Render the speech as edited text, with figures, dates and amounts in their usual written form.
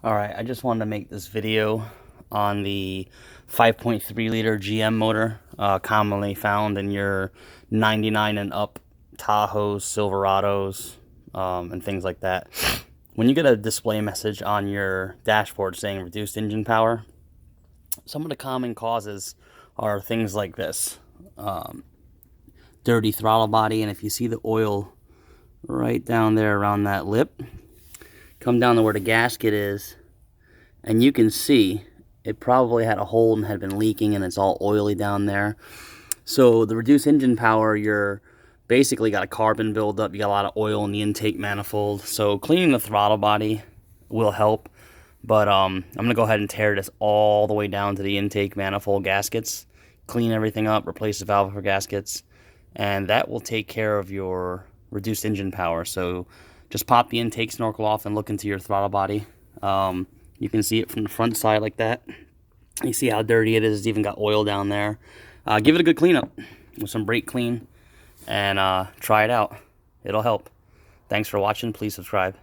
Alright, I just wanted to make this video on the 5.3 liter GM motor, commonly found in your 99 and up Tahoes, Silverados, and things like that. When you get a display message on your dashboard saying reduced engine power, some of the common causes are things like this. Dirty throttle body, and if you see the oil right down there around that lip, come down to where the gasket is, and you can see it probably had a hole and had been leaking, and it's all oily down there. So the reduced engine power, you're basically got a carbon buildup, you got a lot of oil in the intake manifold. So cleaning the throttle body will help, but I'm gonna go ahead and tear this all the way down to the intake manifold gaskets, clean everything up, replace the valve for gaskets, and that will take care of your reduced engine power. So just pop the intake snorkel off and look into your throttle body. You can see it from the front side like that. You see how dirty it is. It's even got oil down there. Give it a good cleanup with some brake clean and try it out. It'll help. Thanks for watching. Please subscribe.